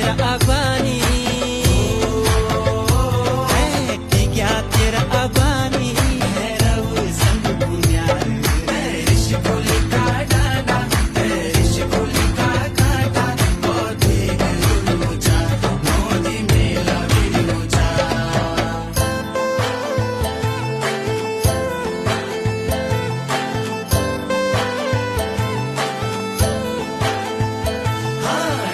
तेरा अबानी है क्या तेरा अबानी है रव संग पुण्यार ऋष कोली का डाना ऋष कोली का काटा मोदी विरुचा मोदी मेला विरुचा हाँ